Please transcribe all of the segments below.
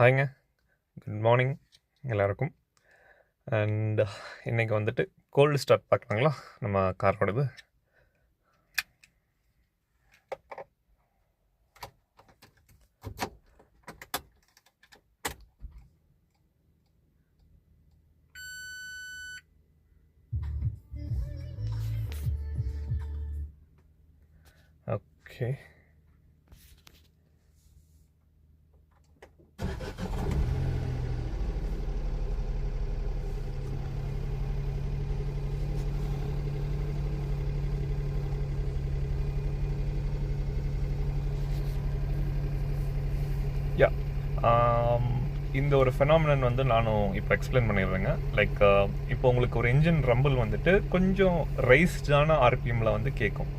ஹாய்ங்க. Good morning எல்லாருக்கும். And இன்றைக்கி வந்துட்டு கோல்டு ஸ்டார்ட் பார்க்குறாங்களா நம்ம காரோடது. ஓகே, யா இந்த ஒரு ஃபெனாமினன் வந்து நானும் இப்போ எக்ஸ்பிளைன் பண்ணிடுறேங்க. லைக் இப்போ உங்களுக்கு ஒரு இன்ஜின் ரம்பிள் வந்துட்டு கொஞ்சம் ரைஸ்டான ஆர்பிஎம்மில் வந்து கேட்கும்,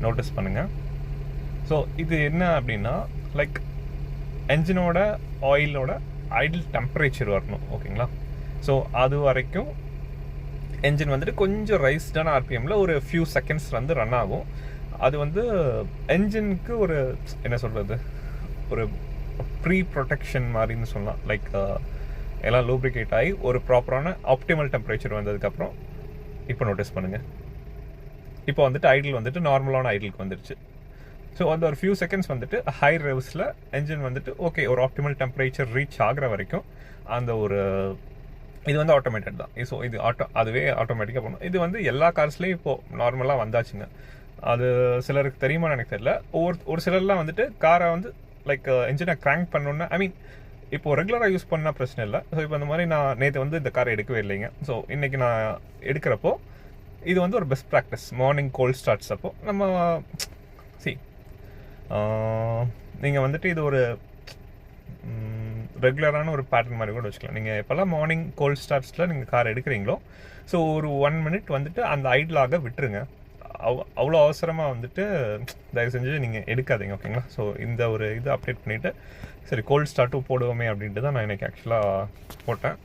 நோட்டீஸ் பண்ணுங்கள். ஸோ இது என்ன அப்படின்னா, லைக் என்ஜினோட ஆயிலோட ஐடில் டெம்பரேச்சர் வரணும், ஓகேங்களா? ஸோ அது வரைக்கும் என்ஜின் வந்துட்டு கொஞ்சம் ரைஸ்டான ஆர்பிஎம்மில் ஒரு ஃபியூ செகண்ட்ஸ் வந்து ரன் ஆகும். அது வந்து என்ஜினுக்கு ஒரு என்ன சொல்கிறது, ஒரு ப்ரீ ப்ரொடெக்ஷன் மாதிரின்னு சொல்லலாம். லைக் எல்லாம் லூப்ரிகேட் ஆகி ஒரு ப்ராப்பரான ஆப்டிமல் டெம்பரேச்சர் வந்ததுக்கப்புறம் இப்போ நோட்டீஸ் பண்ணுங்கள், இப்போ வந்துட்டு ஐடில் வந்துட்டு நார்மலான ஐடிலுக்கு வந்துடுச்சு. ஸோ அந்த ஒரு ஃபியூ செகண்ட்ஸ் வந்துட்டு ஹை ரெவ்ஸில் என்ஜின் வந்துட்டு ஓகே ஒரு ஆப்டிமல் டெம்பரேச்சர் ரீச் ஆகிற வரைக்கும் அந்த ஒரு இது வந்து ஆட்டோமேட்டட் தான். ஸோ இது அதுவே ஆட்டோமேட்டிக்காக பண்ணும். இது வந்து எல்லா கார்ஸ்லேயும் இப்போது நார்மலாக வந்தாச்சுங்க. அது சிலருக்கு தெரியுமான்னு எனக்கு தெரியல. ஒரு சிலர்லாம் வந்துட்டு காரை வந்து லைக் என்ஜினை கிராங்க் பண்ணணுன்னா, ஐ மீன் இப்போது ரெகுலராக யூஸ் பண்ணால் பிரச்சனை இல்லை. ஸோ இப்போ இந்த மாதிரி நான் நேற்று வந்து இந்த காரை எடுக்கவே இல்லைங்க. ஸோ இன்றைக்கி நான் எடுக்கிறப்போ இது வந்து ஒரு best practice. Morning cold starts அப்போ நம்ம நீங்கள் வந்துட்டு இது ஒரு ரெகுலரான ஒரு பேட்டர்ன் மாதிரி கூட வச்சுக்கலாம். நீங்கள் எப்போல்லாம் மார்னிங் கோல்ட் ஸ்டார்ட்ஸில் நீங்கள் கார் எடுக்கிறீங்களோ, ஸோ ஒரு 1 minute வந்துட்டு அந்த ஐட்லாக விட்டுருங்க. அவ்வளோ அவசரமாக வந்துட்டு தயவு செஞ்சு நீங்கள் எடுக்காதீங்க, ஓகேங்களா? ஸோ இந்த ஒரு இது அப்டேட் பண்ணிவிட்டு சரி கோல்ட் ஸ்டார்ட்டும் போடுவோமே அப்படின்ட்டு தான் நான் இன்றைக்கி ஆக்சுவலாக போட்டேன்.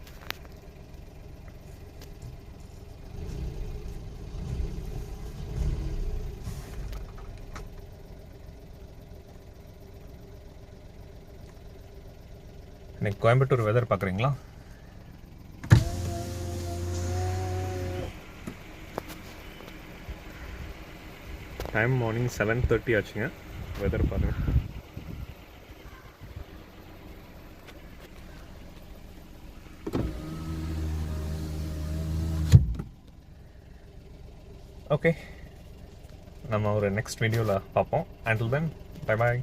இன்னைக்கு கோயம்புத்தூர் வெதர் பார்க்குறீங்களா? டைம் மார்னிங் 7:30 ஆச்சுங்க. வெதர் பாருங்கள். ஓகே, நம்ம ஒரு நெக்ஸ்ட் வீடியோவில் பார்ப்போம். Until then bye bye.